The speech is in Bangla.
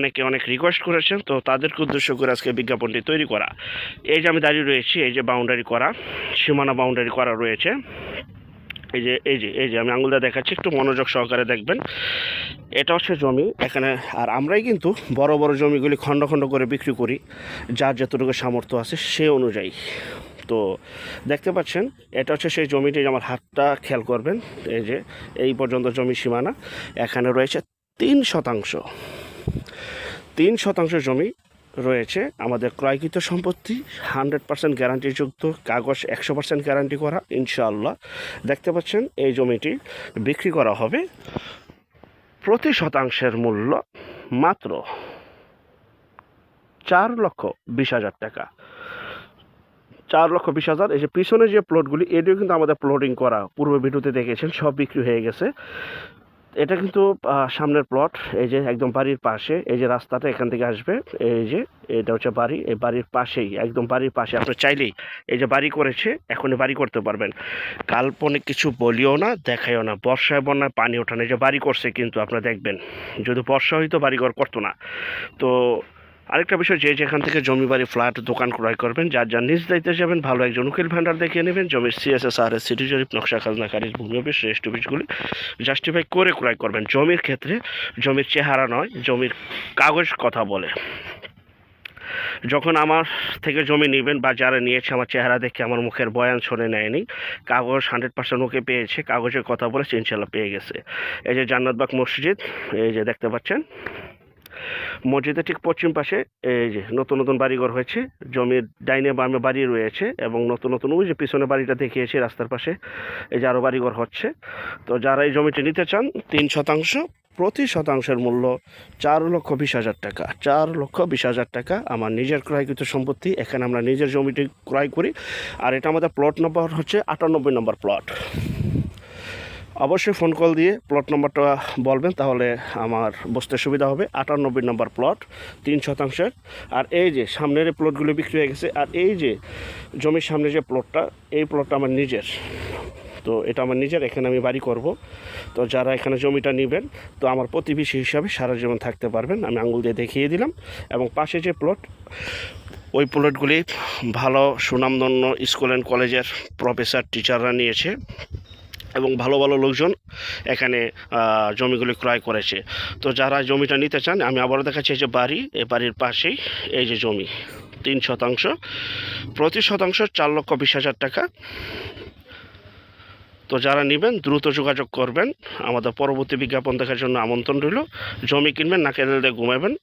অনেকে অনেক রিকোয়েস্ট করেছেন, তো তাদেরকে উদ্দেশ্য করে আজকে বিজ্ঞাপনটি তৈরি করা। এই যে আমি দাঁড়িয়ে রয়েছি, এই যে বাউন্ডারি করা, সীমানা বাউন্ডারি করা রয়েছে। এই যে আমি আঙুলটা দেখাচ্ছি, একটু মনোযোগ সহকারে দেখবেন। এটা হচ্ছে জমি এখানে। আর আমরাই কিন্তু বড় বড় জমিগুলি খণ্ড খণ্ড করে বিক্রি করি, যার যতটুকু সামর্থ্য আছে সে অনুযায়ী। তো দেখতে পাচ্ছেন, এটা হচ্ছে সেই জমিটি। আমার হাতটা খেয়াল করবেন, এই যে এই পর্যন্ত জমি সীমানা। এখানে রয়েছে 3 শতাংশ। 3 শতাংশ জমি রয়েছে আমাদের ক্রয়কৃত সম্পত্তি, 100% গ্যারান্টিযুক্ত, কাগজ 100% গ্যারান্টি করা ইনশাআল্লাহ। দেখতে পাচ্ছেন এই জমিটি বিক্রি করা হবে প্রতি শতাংশের মূল্য মাত্র 4,20,000 টাকা। 4,20,000। এই যে পিছনে যে প্লটগুলি, এটিও কিন্তু আমাদের প্লটিং করা, পূর্ব ভিডিওতে দেখেছেন, সব বিক্রি হয়ে গেছে। এটা কিন্তু সামনের প্লট, এই যে একদম বাড়ির পাশে, এই যে রাস্তাটা এখান থেকে আসবে, এই যে এটা হচ্ছে বাড়ি, এই বাড়ির পাশেই, একদম বাড়ির পাশে। আপনি চাইলেই এই যে বাড়ি করেছে, এখনই বাড়ি করতে পারবেন। কাল্পনিক কিছু বলিও না, দেখাইও না। বর্ষায় বন্যায় পানি ওঠানো, যে বাড়ি করছে, কিন্তু আপনারা দেখবেন যদি বর্ষা হইতো বাড়িঘর করতো না। তো আরেকটা বিষয়, যে যেখান থেকে জমি বাড়ি ফ্ল্যাট দোকান ক্রয় করবেন, যার যার নিজ দায়িত্বে যাবেন, ভালো একজন উকিল ভান্ডার দেখিয়ে নেবেন। জমির CSSR, সিটি জরিপ, নকশা, খাজনা খারিজ, ভূমি অফিস, রেজিস্ট্রি অফিসগুলি জাস্টিফাই করে ক্রয় করবেন। জমির ক্ষেত্রে জমির চেহারা নয়, জমির কাগজ কথা বলে। যখন আমার থেকে জমি নেবেন বা যারা নিয়েছে, আমার চেহারা দেখে, আমার মুখের বয়ান শুনে নেয়নি, কাগজ 100% ওকে পেয়েছে, কাগজের কথা বলেছে, ইনশাল্লাহ পেয়ে গেছে। এই যে জান্নাতবাগ মসজিদ, এই যে দেখতে পাচ্ছেন, মসজিদের ঠিক পশ্চিম পাশে এই যে নতুন নতুন বাড়িঘর হয়েছে। জমির ডাইনে বামে বাড়ি রয়েছে, এবং নতুন নতুন ওই যে পিছনে বাড়িটা দেখিয়েছি রাস্তার পাশে, এই যে আরও বাড়িঘর হচ্ছে। তো যারা এই জমিটি নিতে চান, 3 শতাংশ, প্রতি শতাংশের মূল্য 4,20,000 টাকা। 4,20,000 টাকা আমার নিজের ক্রয়কৃত সম্পত্তি। এখানে আমরা নিজের জমিটি ক্রয় করি। আর এটা আমাদের প্লট নম্বর হচ্ছে 98 নম্বর প্লট। অবশ্যই ফোন কল দিয়ে প্লট নম্বরটা বলবেন, তাহলে আমার বুঝতে সুবিধা হবে। 98 নম্বর প্লট, 3 শতাংশের। আর এই যে সামনের প্লটগুলো বিক্রি হয়ে গেছে। আর এই যে জমির সামনে যে প্লটটা, এই প্লটটা আমার নিজের। তো এটা আমার নিজের, এখানে আমি বাড়ি করব। তো যারা এখানে জমিটা নেবেন, তো আমার প্রতিবেশী হিসাবে সারা জীবন থাকতে পারবেন। আমি আঙুল দিয়ে দেখিয়ে দিলাম। এবং পাশে যে প্লট, ওই প্লটগুলি ভালো সুনামধন্য স্কুল অ্যান্ড কলেজের প্রফেসর, টিচাররা নিয়েছে, এবং ভালো ভালো লোকজন এখানে জমিগুলি ক্রয় করেছে। তো যারা জমিটা নিতে চান, আমি আবারও দেখাচ্ছি, এই যে বাড়ি, এই বাড়ির পাশেই এই যে জমি, 3 শতাংশ, প্রতি শতাংশ 4,20,000 টাকা। তো যারা নেবেন দ্রুত যোগাযোগ করবেন। আমাদের পরবর্তী বিজ্ঞাপন দেখার জন্য আমন্ত্রণ রইল। জমি কিনবেন, নাকের ঘুমাবেন।